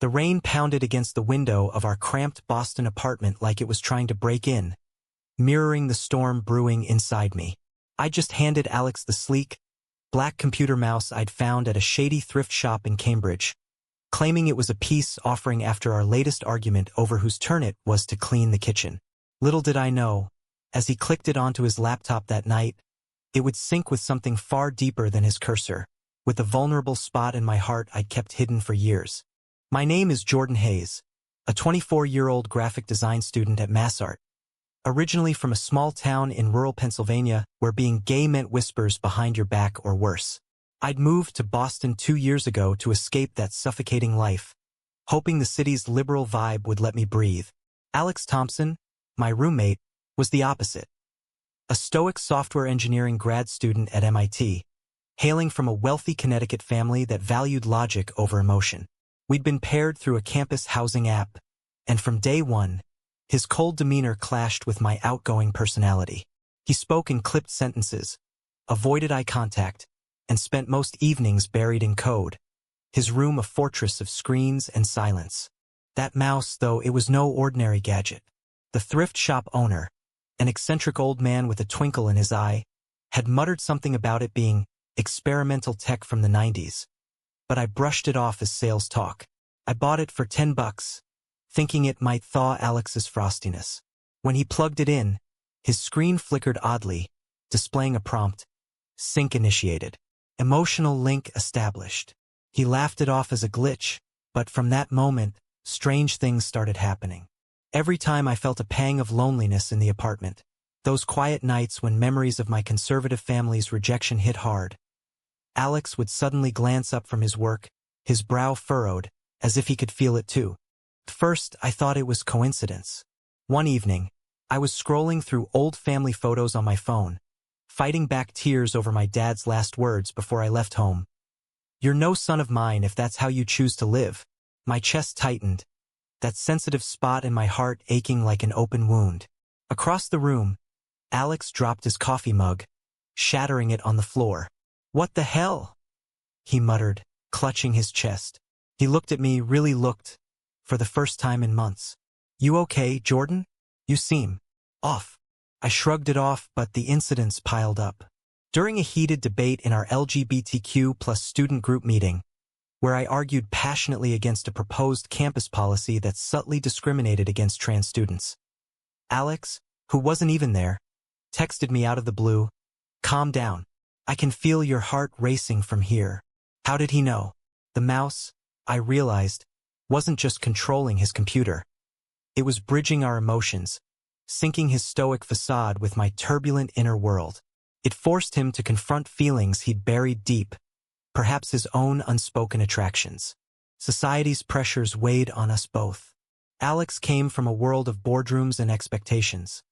The rain pounded against the window of our cramped Boston apartment like it was trying to break in, mirroring the storm brewing inside me. I just handed Alex the sleek, black computer mouse I'd found at a shady thrift shop in Cambridge, claiming it was a peace offering after our latest argument over whose turn it was to clean the kitchen. Little did I know, as he clicked it onto his laptop that night, it would sync with something far deeper than his cursor, with a vulnerable spot in my heart I'd kept hidden for years. My name is Jordan Hayes, a 24-year-old graphic design student at MassArt. Originally from a small town in rural Pennsylvania where being gay meant whispers behind your back or worse. I'd moved to Boston 2 years ago to escape that suffocating life, hoping the city's liberal vibe would let me breathe. Alex Thompson, my roommate, was the opposite. A stoic software engineering grad student at MIT, hailing from a wealthy Connecticut family that valued logic over emotion. We'd been paired through a campus housing app, and from day one, his cold demeanor clashed with my outgoing personality. He spoke in clipped sentences, avoided eye contact, and spent most evenings buried in code, his room a fortress of screens and silence. That mouse, though, it was no ordinary gadget. The thrift shop owner, an eccentric old man with a twinkle in his eye, had muttered something about it being experimental tech from the 90s. But I brushed it off as sales talk. I bought it for $10, thinking it might thaw Alex's frostiness. When he plugged it in, his screen flickered oddly, displaying a prompt, sync initiated. Emotional link established. He laughed it off as a glitch, but from that moment, strange things started happening. Every time I felt a pang of loneliness in the apartment, those quiet nights when memories of my conservative family's rejection hit hard, Alex would suddenly glance up from his work, his brow furrowed, as if he could feel it too. At first, I thought it was coincidence. One evening, I was scrolling through old family photos on my phone, fighting back tears over my dad's last words before I left home. "You're no son of mine if that's how you choose to live." My chest tightened, that sensitive spot in my heart aching like an open wound. Across the room, Alex dropped his coffee mug, shattering it on the floor. "What the hell?" he muttered, clutching his chest. He looked at me, really looked, for the first time in months. "You okay, Jordan? You seem off." I shrugged it off, but the incidents piled up. During a heated debate in our LGBTQ+ student group meeting, where I argued passionately against a proposed campus policy that subtly discriminated against trans students, Alex, who wasn't even there, texted me out of the blue, "Calm down. I can feel your heart racing from here." How did he know? The mouse, I realized, wasn't just controlling his computer. It was bridging our emotions, syncing his stoic facade with my turbulent inner world. It forced him to confront feelings he'd buried deep, perhaps his own unspoken attractions. Society's pressures weighed on us both. Alex came from a world of boardrooms and expectations.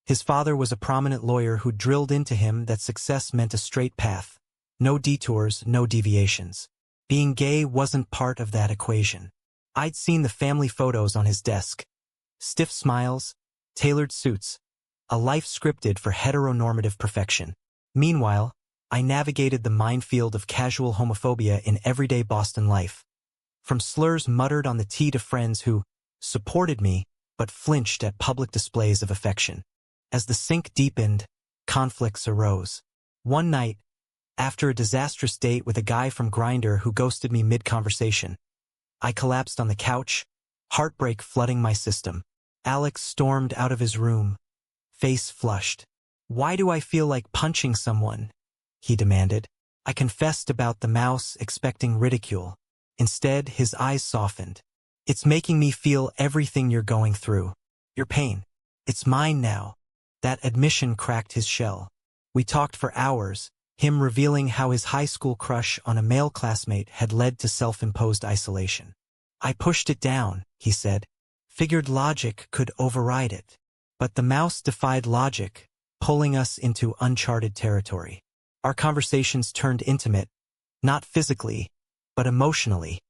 His father was a prominent lawyer who drilled into him that success meant a straight path. No detours, no deviations. Being gay wasn't part of that equation. I'd seen the family photos on his desk. Stiff smiles, tailored suits, a life scripted for heteronormative perfection. Meanwhile, I navigated the minefield of casual homophobia in everyday Boston life. From slurs muttered on the T to friends who supported me but flinched at public displays of affection. As the sink deepened, conflicts arose. One night, after a disastrous date with a guy from Grindr who ghosted me mid-conversation, I collapsed on the couch, heartbreak flooding my system. Alex stormed out of his room, face flushed. "Why do I feel like punching someone?" he demanded. I confessed about the mouse, expecting ridicule. Instead, his eyes softened. "It's making me feel everything you're going through. Your pain. It's mine now." That admission cracked his shell. We talked for hours, him revealing how his high school crush on a male classmate had led to self-imposed isolation. "I pushed it down," he said. "Figured logic could override it." But the mouse defied logic, pulling us into uncharted territory. Our conversations turned intimate, not physically, but emotionally,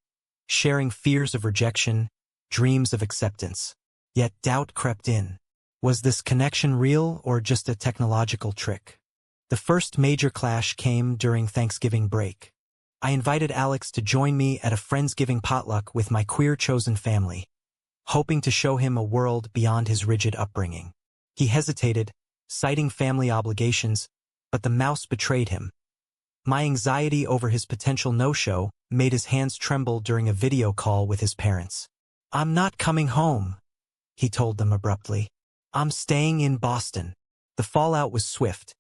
sharing fears of rejection, dreams of acceptance. Yet doubt crept in. Was this connection real or just a technological trick? The first major clash came during Thanksgiving break. I invited Alex to join me at a Friendsgiving potluck with my queer chosen family, hoping to show him a world beyond his rigid upbringing. He hesitated, citing family obligations, but the mouse betrayed him. My anxiety over his potential no-show made his hands tremble during a video call with his parents. "I'm not coming home," he told them abruptly. "I'm staying in Boston." The fallout was swift.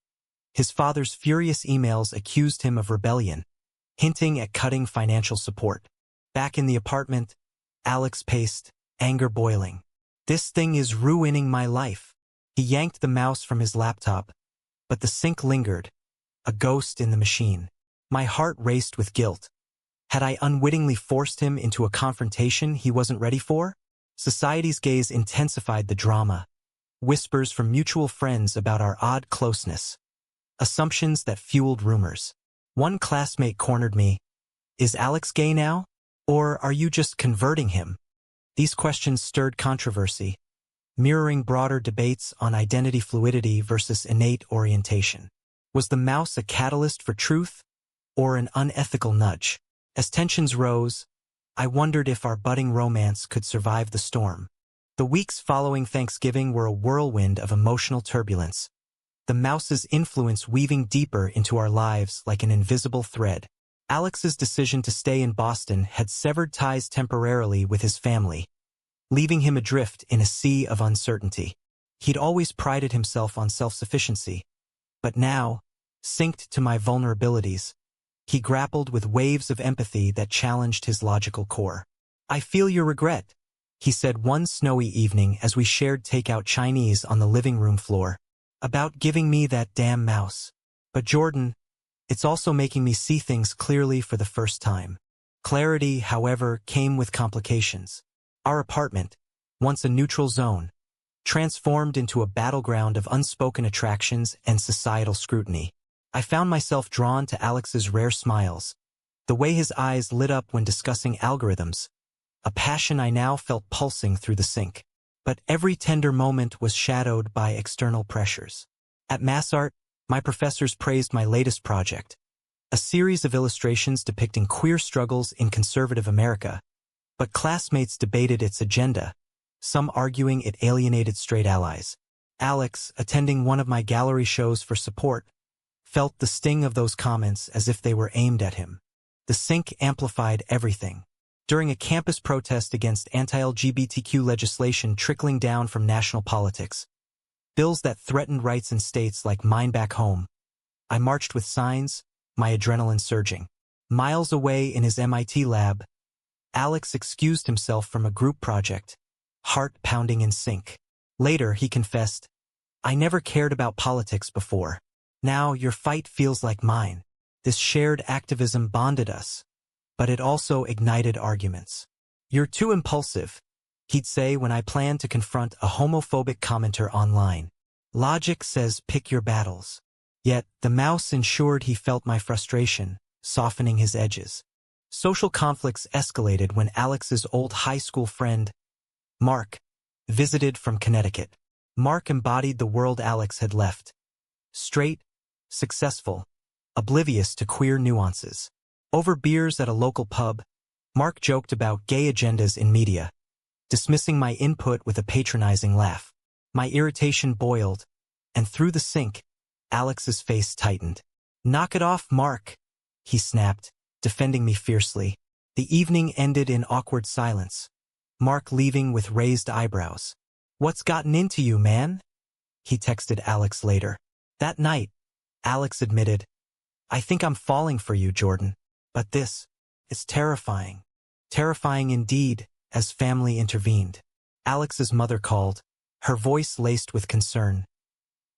His father's furious emails accused him of rebellion, hinting at cutting financial support. Back in the apartment, Alex paced, anger boiling. "This thing is ruining my life." He yanked the mouse from his laptop, but the sync lingered, a ghost in the machine. My heart raced with guilt. Had I unwittingly forced him into a confrontation he wasn't ready for? Society's gaze intensified the drama. Whispers from mutual friends about our odd closeness. Assumptions that fueled rumors. One classmate cornered me. "Is Alex gay now? Or are you just converting him?" These questions stirred controversy, mirroring broader debates on identity fluidity versus innate orientation. Was the mouse a catalyst for truth, or an unethical nudge? As tensions rose, I wondered if our budding romance could survive the storm. The weeks following Thanksgiving were a whirlwind of emotional turbulence, the mouse's influence weaving deeper into our lives like an invisible thread. Alex's decision to stay in Boston had severed ties temporarily with his family, leaving him adrift in a sea of uncertainty. He'd always prided himself on self-sufficiency, but now, synced to my vulnerabilities, he grappled with waves of empathy that challenged his logical core. "I feel your regret," he said one snowy evening as we shared takeout Chinese on the living room floor, "about giving me that damn mouse. But Jordan, it's also making me see things clearly for the first time." Clarity, however, came with complications. Our apartment, once a neutral zone, transformed into a battleground of unspoken attractions and societal scrutiny. I found myself drawn to Alex's rare smiles, the way his eyes lit up when discussing algorithms, a passion I now felt pulsing through the sync. But every tender moment was shadowed by external pressures. At MassArt, my professors praised my latest project, a series of illustrations depicting queer struggles in conservative America, but classmates debated its agenda, some arguing it alienated straight allies. Alex, attending one of my gallery shows for support, felt the sting of those comments as if they were aimed at him. The sync amplified everything. During a campus protest against anti-LGBTQ legislation trickling down from national politics, bills that threatened rights in states like mine back home, I marched with signs, my adrenaline surging. Miles away in his MIT lab, Alex excused himself from a group project, heart pounding in sync. Later, he confessed, "I never cared about politics before. Now your fight feels like mine." This shared activism bonded us, but it also ignited arguments. "You're too impulsive," he'd say when I planned to confront a homophobic commenter online. "Logic says pick your battles." Yet, the mouse ensured he felt my frustration, softening his edges. Social conflicts escalated when Alex's old high school friend, Mark, visited from Connecticut. Mark embodied the world Alex had left. Straight, successful, oblivious to queer nuances. Over beers at a local pub, Mark joked about gay agendas in media, dismissing my input with a patronizing laugh. My irritation boiled, and through the sync, Alex's face tightened. "Knock it off, Mark," he snapped, defending me fiercely. The evening ended in awkward silence, Mark leaving with raised eyebrows. "What's gotten into you, man?" he texted Alex later. That night, Alex admitted, "I think I'm falling for you, Jordan. But it's terrifying." Terrifying indeed, as family intervened. Alex's mother called, her voice laced with concern.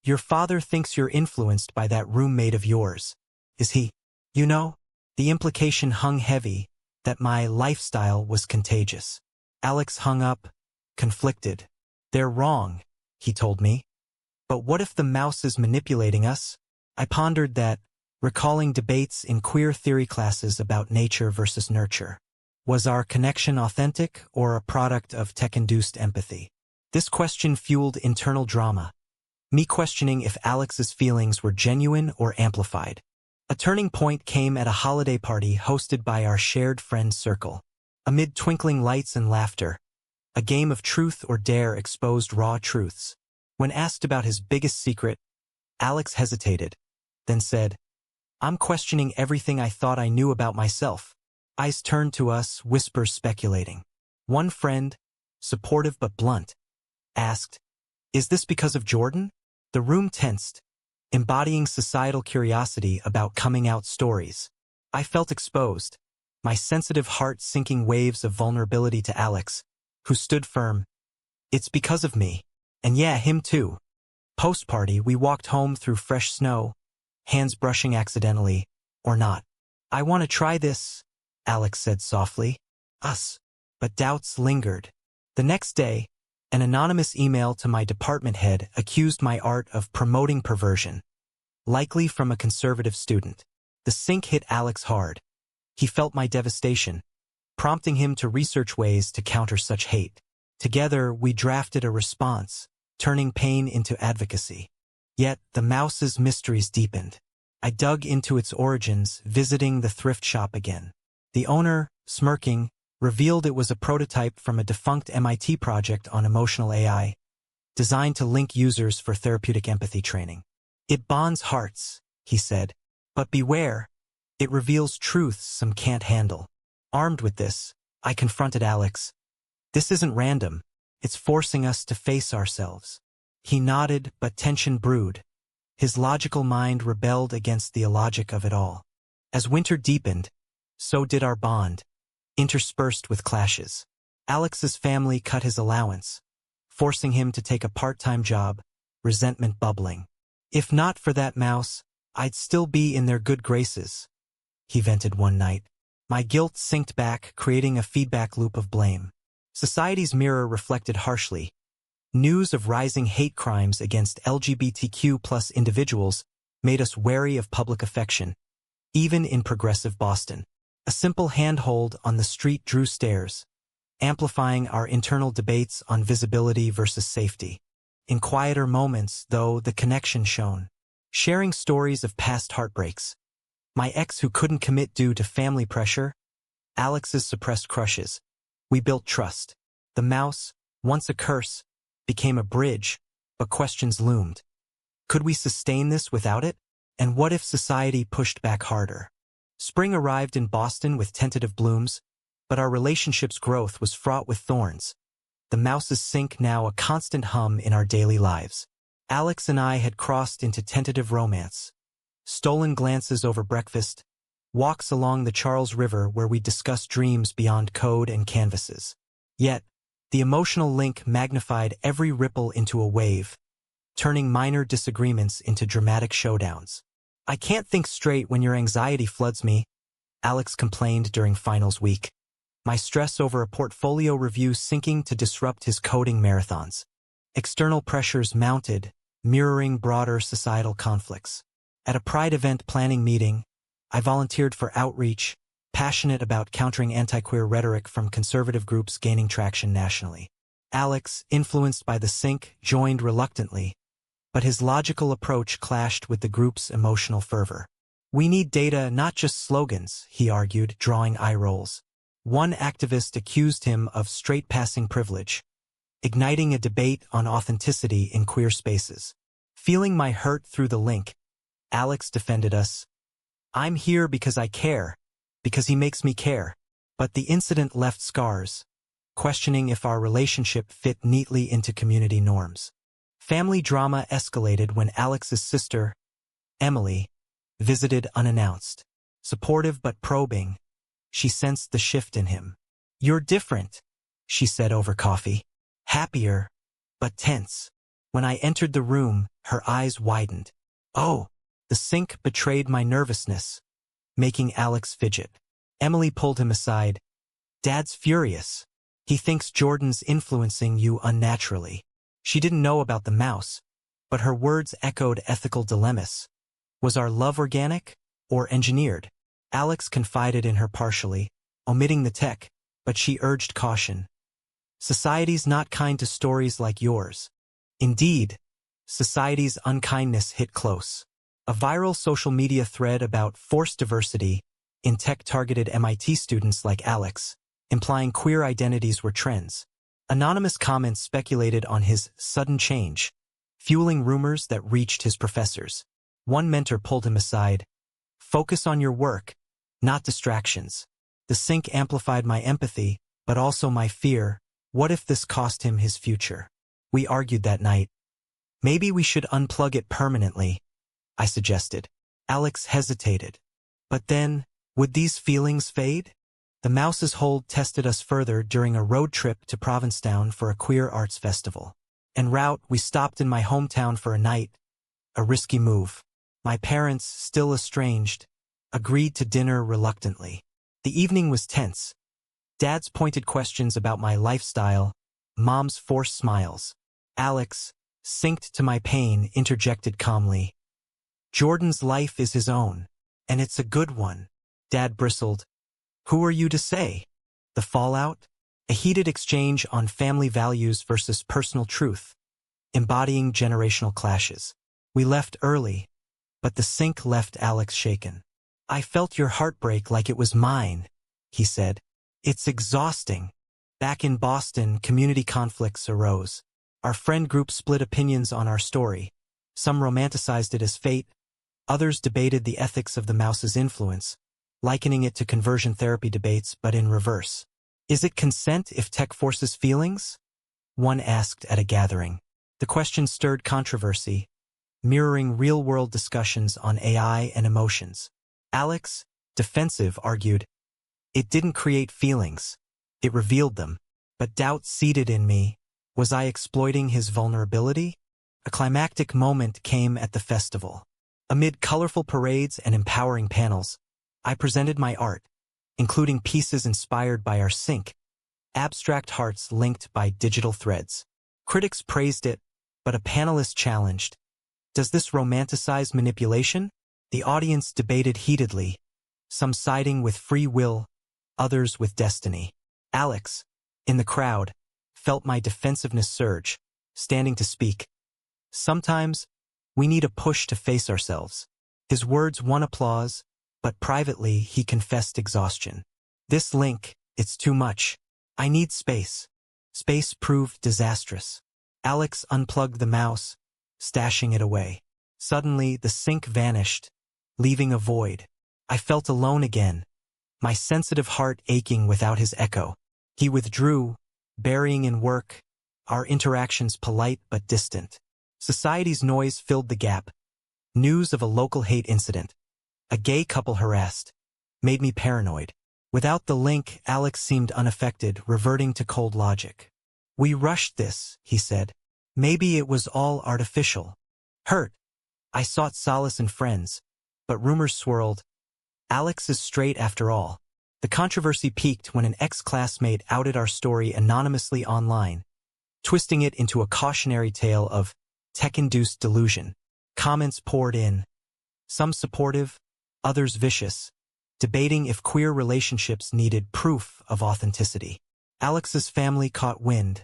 "Your father thinks you're influenced by that roommate of yours. Is he?" You know, the implication hung heavy, that my lifestyle was contagious. Alex hung up, conflicted. "They're wrong," he told me. "But what if the mouse is manipulating us?" I pondered that, recalling debates in queer theory classes about nature versus nurture. Was our connection authentic or a product of tech-induced empathy? This question fueled internal drama, me questioning if Alex's feelings were genuine or amplified. A turning point came at a holiday party hosted by our shared friend circle. Amid twinkling lights and laughter, a game of truth or dare exposed raw truths. When asked about his biggest secret, Alex hesitated, then said, "I'm questioning everything I thought I knew about myself." Eyes turned to us, whispers speculating. One friend, supportive but blunt, asked, "Is this because of Jordan?" The room tensed, embodying societal curiosity about coming out stories. I felt exposed, my sensitive heart sinking waves of vulnerability to Alex, who stood firm. "It's because of me. And yeah, him too." Post-party, we walked home through fresh snow, hands brushing accidentally, or not. "I want to try this," Alex said softly. Us. But doubts lingered. The next day, an anonymous email to my department head accused my art of promoting perversion, likely from a conservative student. The sink hit Alex hard. He felt my devastation, prompting him to research ways to counter such hate. Together, we drafted a response, turning pain into advocacy. Yet, the mouse's mysteries deepened. I dug into its origins, visiting the thrift shop again. The owner, smirking, revealed it was a prototype from a defunct MIT project on emotional AI, designed to link users for therapeutic empathy training. "It bonds hearts," he said. "But beware, it reveals truths some can't handle." Armed with this, I confronted Alex. "This isn't random. It's forcing us to face ourselves." He nodded, but tension brewed. His logical mind rebelled against the illogic of it all. As winter deepened, so did our bond, interspersed with clashes. Alex's family cut his allowance, forcing him to take a part-time job, resentment bubbling. "If not for that mouse, I'd still be in their good graces," he vented one night. My guilt sinked back, creating a feedback loop of blame. Society's mirror reflected harshly. News of rising hate crimes against LGBTQ+ individuals made us wary of public affection, even in progressive Boston. A simple handhold on the street drew stares, amplifying our internal debates on visibility versus safety. In quieter moments, though, the connection shone. Sharing stories of past heartbreaks. My ex who couldn't commit due to family pressure, Alex's suppressed crushes. We built trust. The mouse, once a curse, became a bridge, but questions loomed. Could we sustain this without it? And what if society pushed back harder? Spring arrived in Boston with tentative blooms, but our relationship's growth was fraught with thorns. The mouse's sink now a constant hum in our daily lives. Alex and I had crossed into tentative romance. Stolen glances over breakfast, walks along the Charles River where we discussed dreams beyond code and canvases. Yet, the emotional link magnified every ripple into a wave, turning minor disagreements into dramatic showdowns. "I can't think straight when your anxiety floods me," Alex complained during finals week. My stress over a portfolio review sinking to disrupt his coding marathons. External pressures mounted, mirroring broader societal conflicts. At a Pride event planning meeting, I volunteered for outreach, passionate about countering anti-queer rhetoric from conservative groups gaining traction nationally. Alex, influenced by the sink, joined reluctantly, but his logical approach clashed with the group's emotional fervor. "We need data, not just slogans," he argued, drawing eye rolls. One activist accused him of straight-passing privilege, igniting a debate on authenticity in queer spaces. Feeling my hurt through the link, Alex defended us. "I'm here because I care, because he makes me care." But the incident left scars, questioning if our relationship fit neatly into community norms. Family drama escalated when Alex's sister, Emily, visited unannounced. Supportive but probing, she sensed the shift in him. "You're different," she said over coffee. Happier, but tense. When I entered the room, her eyes widened. "Oh!" The sink betrayed my nervousness, making Alex fidget. Emily pulled him aside. "Dad's furious. He thinks Jordan's influencing you unnaturally." She didn't know about the mouse, but her words echoed ethical dilemmas. Was our love organic or engineered? Alex confided in her partially, omitting the tech, but she urged caution. "Society's not kind to stories like yours." Indeed, society's unkindness hit close. A viral social media thread about forced diversity in tech targeted MIT students like Alex, implying queer identities were trends. Anonymous comments speculated on his sudden change, fueling rumors that reached his professors. One mentor pulled him aside. Focus on your work, not distractions. The sync amplified my empathy, but also my fear. What if this cost him his future? We argued that night. Maybe we should unplug it permanently, I suggested. Alex hesitated. But then, would these feelings fade? The mouse's hold tested us further during a road trip to Provincetown for a queer arts festival. En route, we stopped in my hometown for a night. A risky move. My parents, still estranged, agreed to dinner reluctantly. The evening was tense. Dad's pointed questions about my lifestyle, Mom's forced smiles. Alex, synced to my pain, interjected calmly. Jordan's life is his own, and it's a good one. Dad bristled. Who are you to say? The fallout? A heated exchange on family values versus personal truth, embodying generational clashes. We left early, but the sync left Alex shaken. I felt your heartbreak like it was mine, he said. It's exhausting. Back in Boston, community conflicts arose. Our friend group split opinions on our story. Some romanticized it as fate. Others debated the ethics of the mouse's influence, likening it to conversion therapy debates, but in reverse. Is it consent if tech forces feelings? One asked at a gathering. The question stirred controversy, mirroring real-world discussions on AI and emotions. Alex, defensive, argued, it didn't create feelings. It revealed them. But doubt seeded in me. Was I exploiting his vulnerability? A climactic moment came at the festival. Amid colorful parades and empowering panels, I presented my art, including pieces inspired by our sync, abstract hearts linked by digital threads. Critics praised it, but a panelist challenged. Does this romanticize manipulation? The audience debated heatedly, some siding with free will, others with destiny. Alex, in the crowd, felt my defensiveness surge, standing to speak. Sometimes, we need a push to face ourselves. His words won applause, but privately he confessed exhaustion. This link, it's too much. I need space. Space proved disastrous. Alex unplugged the mouse, stashing it away. Suddenly, the sync vanished, leaving a void. I felt alone again, my sensitive heart aching without his echo. He withdrew, burying in work, our interactions polite but distant. Society's noise filled the gap. News of a local hate incident, a gay couple harassed, made me paranoid. Without the link, Alex seemed unaffected, reverting to cold logic. We rushed this, he said. Maybe it was all artificial. Hurt. I sought solace in friends, but rumors swirled. Alex is straight after all. The controversy peaked when an ex-classmate outed our story anonymously online, twisting it into a cautionary tale of tech-induced delusion. Comments poured in, some supportive, others vicious, debating if queer relationships needed proof of authenticity. Alex's family caught wind,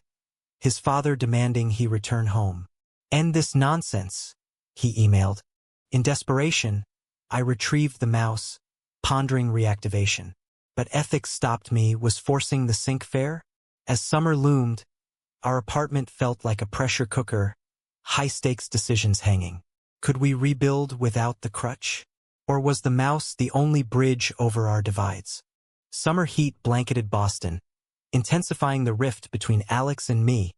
his father demanding he return home. End this nonsense, he emailed. In desperation, I retrieved the mouse, pondering reactivation. But ethics stopped me. Was forcing the sync fair? As summer loomed, our apartment felt like a pressure cooker, high-stakes decisions hanging. Could we rebuild without the crutch? Or was the mouse the only bridge over our divides? Summer heat blanketed Boston, intensifying the rift between Alex and me,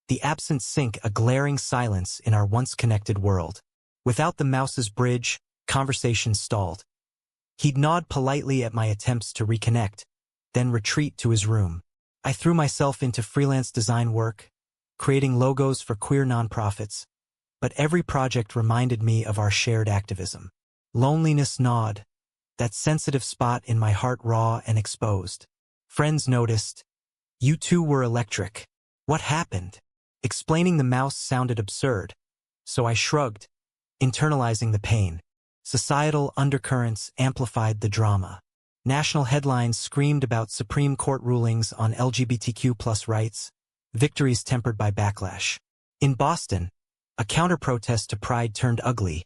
the absent sync a glaring silence in our once-connected world. Without the mouse's bridge, conversations stalled. He'd nod politely at my attempts to reconnect, then retreat to his room. I threw myself into freelance design work, creating logos for queer nonprofits, but every project reminded me of our shared activism. Loneliness gnawed, that sensitive spot in my heart raw and exposed. Friends noticed. You two were electric. What happened? Explaining the mouse sounded absurd, so I shrugged, internalizing the pain. Societal undercurrents amplified the drama. National headlines screamed about Supreme Court rulings on LGBTQ+ rights, victories tempered by backlash. In Boston, a counter-protest to Pride turned ugly,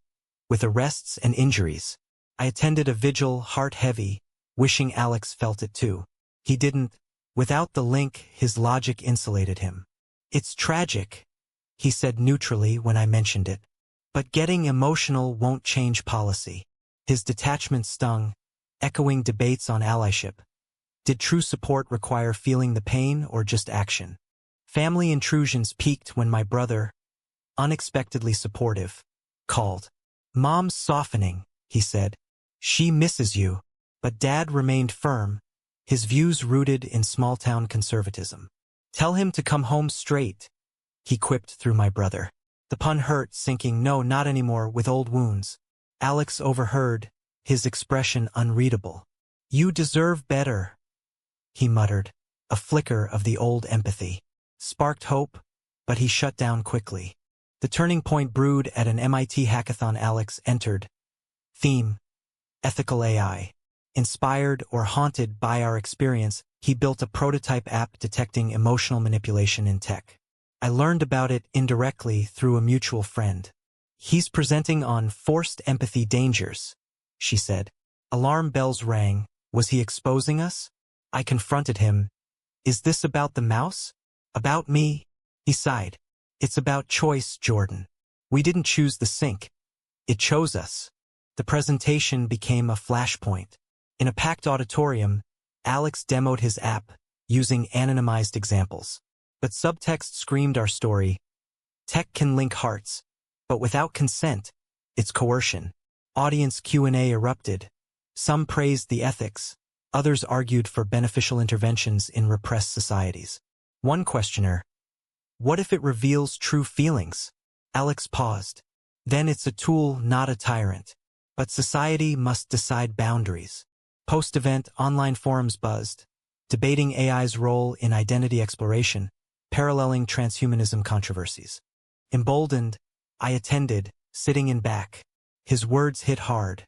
with arrests and injuries. I attended a vigil, heart heavy, wishing Alex felt it too. He didn't. Without the link, his logic insulated him. It's tragic, he said neutrally when I mentioned it. But getting emotional won't change policy. His detachment stung, echoing debates on allyship. Did true support require feeling the pain or just action? Family intrusions peaked when my brother, unexpectedly supportive, called. Mom's softening, he said. She misses you. But Dad remained firm, his views rooted in small-town conservatism. Tell him to come home straight, he quipped through my brother. The pun hurt, sinking no, not anymore, with old wounds. Alex overheard, his expression unreadable. You deserve better, he muttered. A flicker of the old empathy sparked hope, but he shut down quickly. The turning point brewed at an MIT hackathon. Alex entered. Theme: ethical AI. Inspired or haunted by our experience, he built a prototype app detecting emotional manipulation in tech. I learned about it indirectly through a mutual friend. He's presenting on forced empathy dangers, she said. Alarm bells rang. Was he exposing us? I confronted him. Is this about the mouse? About me? He sighed. It's about choice, Jordan. We didn't choose the sink. It chose us. The presentation became a flashpoint. In a packed auditorium, Alex demoed his app, using anonymized examples. But subtext screamed our story. Tech can link hearts, but without consent, it's coercion. Audience Q&A erupted. Some praised the ethics, others argued for beneficial interventions in repressed societies. One questioner, what if it reveals true feelings? Alex paused. Then it's a tool, not a tyrant. But society must decide boundaries. Post-event, online forums buzzed, debating AI's role in identity exploration, paralleling transhumanism controversies. Emboldened, I attended, sitting in back. His words hit hard.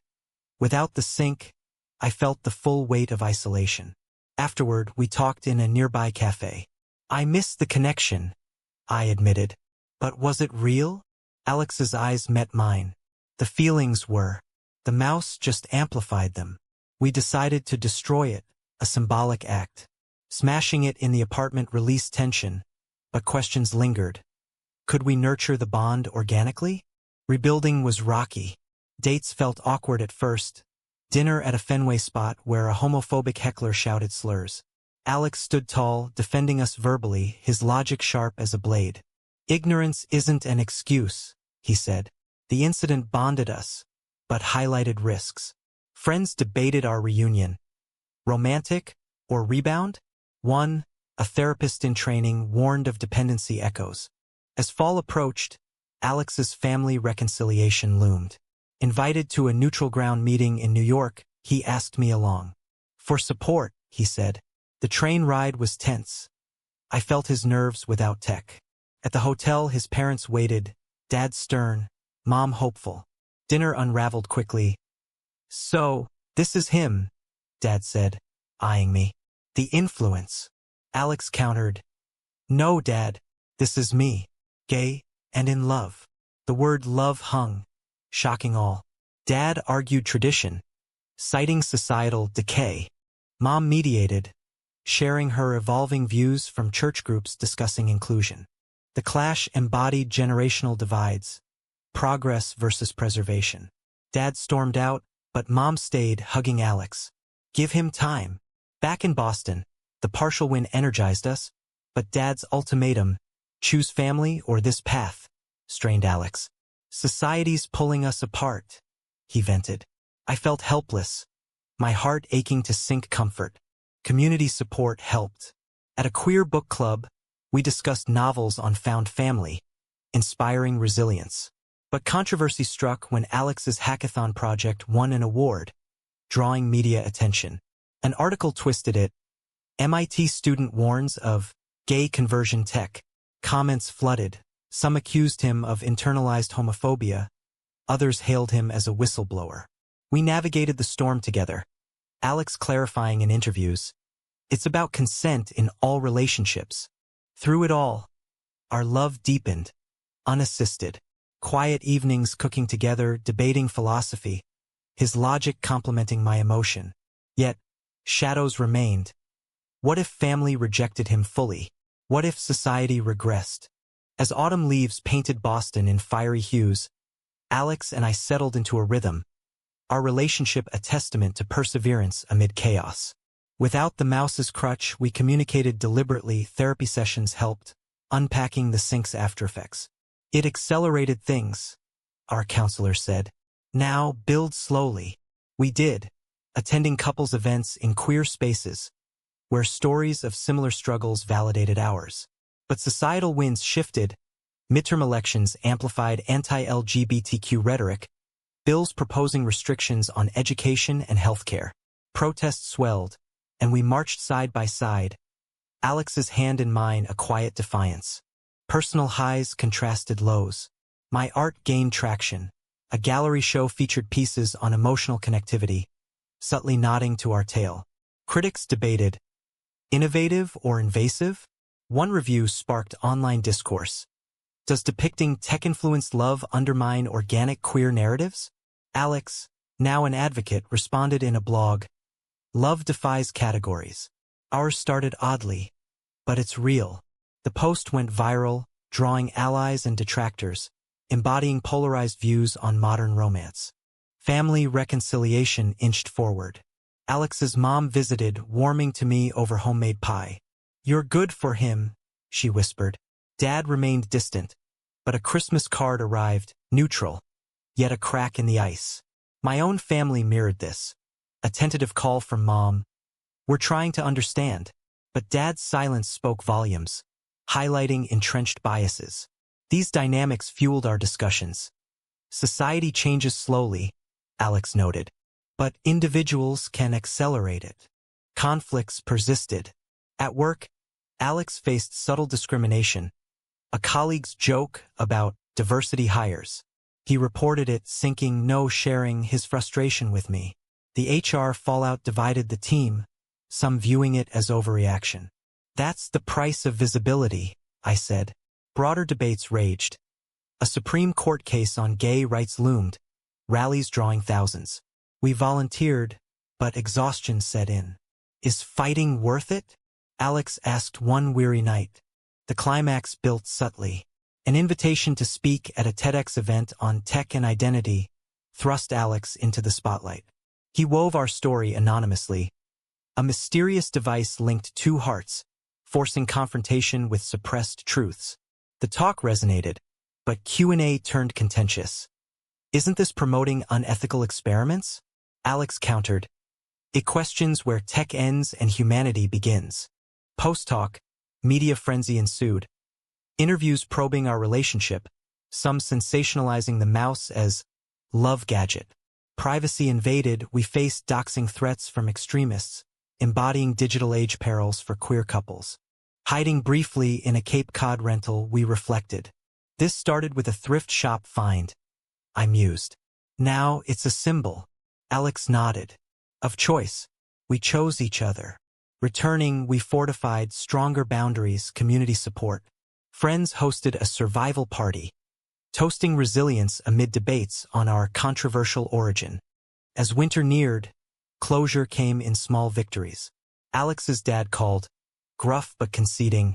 Without the sync, I felt the full weight of isolation. Afterward, we talked in a nearby cafe. I missed the connection, I admitted. But was it real? Alex's eyes met mine. The feelings were. The mouse just amplified them. We decided to destroy it, a symbolic act. Smashing it in the apartment released tension, but questions lingered. Could we nurture the bond organically? Rebuilding was rocky. Dates felt awkward at first. Dinner at a Fenway spot where a homophobic heckler shouted slurs. Alex stood tall, defending us verbally, his logic sharp as a blade. Ignorance isn't an excuse, he said. The incident bonded us, but highlighted risks. Friends debated our reunion. Romantic or rebound? One, a therapist in training, warned of dependency echoes. As fall approached, Alex's family reconciliation loomed. Invited to a neutral ground meeting in New York, he asked me along. For support, he said. The train ride was tense. I felt his nerves without tech. At the hotel, his parents waited, Dad stern, Mom hopeful. Dinner unraveled quickly. So, this is him, Dad said, eyeing me. The influence. Alex countered. No, Dad, this is me. Gay and in love. The word love hung, shocking all. Dad argued tradition, citing societal decay. Mom mediated, sharing her evolving views from church groups discussing inclusion. The clash embodied generational divides, progress versus preservation. Dad stormed out, but Mom stayed, hugging Alex. Give him time. Back in Boston, the partial win energized us, but Dad's ultimatum, choose family or this path, strained Alex. Society's pulling us apart, he vented. I felt helpless, my heart aching to sink comfort. Community support helped. At a queer book club, we discussed novels on found family, inspiring resilience. But controversy struck when Alex's hackathon project won an award, drawing media attention. An article twisted it. MIT student warns of gay conversion tech. Comments flooded. Some accused him of internalized homophobia. Others hailed him as a whistleblower. We navigated the storm together. Alex clarifying in interviews, it's about consent in all relationships. Through it all, our love deepened, unassisted. Quiet evenings cooking together, debating philosophy, his logic complementing my emotion. Yet, shadows remained. What if family rejected him fully? What if society regressed? As autumn leaves painted Boston in fiery hues, Alex and I settled into a rhythm, our relationship a testament to perseverance amid chaos. Without the mouse's crutch, we communicated deliberately, therapy sessions helped, unpacking the sink's aftereffects. It accelerated things, our counselor said. Now, build slowly. We did, attending couples events in queer spaces, where stories of similar struggles validated ours. But societal winds shifted, midterm elections amplified anti-LGBTQ rhetoric, bills proposing restrictions on education and healthcare. Protests swelled, and we marched side by side, Alex's hand in mine a quiet defiance. Personal highs contrasted lows. My art gained traction. A gallery show featured pieces on emotional connectivity, subtly nodding to our tale. Critics debated, innovative or invasive? One review sparked online discourse. Does depicting tech-influenced love undermine organic queer narratives? Alex, now an advocate, responded in a blog, love defies categories. Ours started oddly, but it's real. The post went viral, drawing allies and detractors, embodying polarized views on modern romance. Family reconciliation inched forward. Alex's mom visited, warming to me over homemade pie. You're good for him, she whispered. Dad remained distant, but a Christmas card arrived, neutral, yet a crack in the ice. My own family mirrored this. A tentative call from Mom. We're trying to understand. But Dad's silence spoke volumes, highlighting entrenched biases. These dynamics fueled our discussions. Society changes slowly, Alex noted, but individuals can accelerate it. Conflicts persisted. At work, Alex faced subtle discrimination. A colleague's joke about diversity hires. He reported it, sinking no sharing his frustration with me. The HR fallout divided the team, some viewing it as overreaction. That's the price of visibility, I said. Broader debates raged. A Supreme Court case on gay rights loomed, rallies drawing thousands. We volunteered, but exhaustion set in. Is fighting worth it? Alex asked one weary night. The climax built subtly. An invitation to speak at a TEDx event on tech and identity thrust Alex into the spotlight. He wove our story anonymously. A mysterious device linked two hearts, forcing confrontation with suppressed truths. The talk resonated, but Q&A turned contentious. Isn't this promoting unethical experiments? Alex countered. It questions where tech ends and humanity begins. Post-talk, media frenzy ensued. Interviews probing our relationship, some sensationalizing the mouse as love gadget. Privacy invaded, we faced doxing threats from extremists, embodying digital age perils for queer couples. Hiding briefly in a Cape Cod rental, we reflected. This started with a thrift shop find. I mused. Now it's a symbol. Alex nodded. Of choice. We chose each other. Returning, we fortified stronger boundaries, community support. Friends hosted a survival party, toasting resilience amid debates on our controversial origin. As winter neared, closure came in small victories. Alex's dad called, gruff but conceding.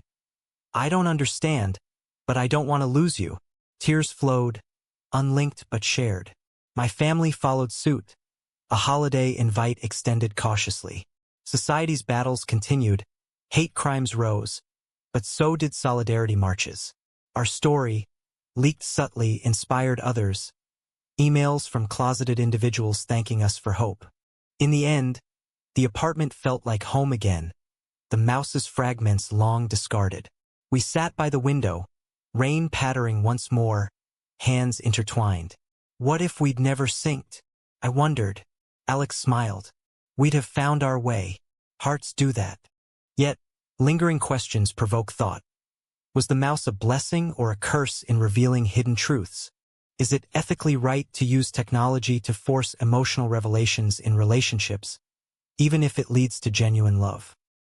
I don't understand, but I don't want to lose you. Tears flowed, unlinked but shared. My family followed suit. A holiday invite extended cautiously. Society's battles continued. Hate crimes rose, but so did solidarity marches. Our story, leaked subtly, inspired others. Emails from closeted individuals thanking us for hope. In the end, the apartment felt like home again, the mouse's fragments long discarded. We sat by the window, rain pattering once more, hands intertwined. What if we'd never synced? I wondered. Alex smiled. We'd have found our way. Hearts do that. Yet, lingering questions provoke thought. Was the mouse a blessing or a curse in revealing hidden truths? Is it ethically right to use technology to force emotional revelations in relationships, even if it leads to genuine love?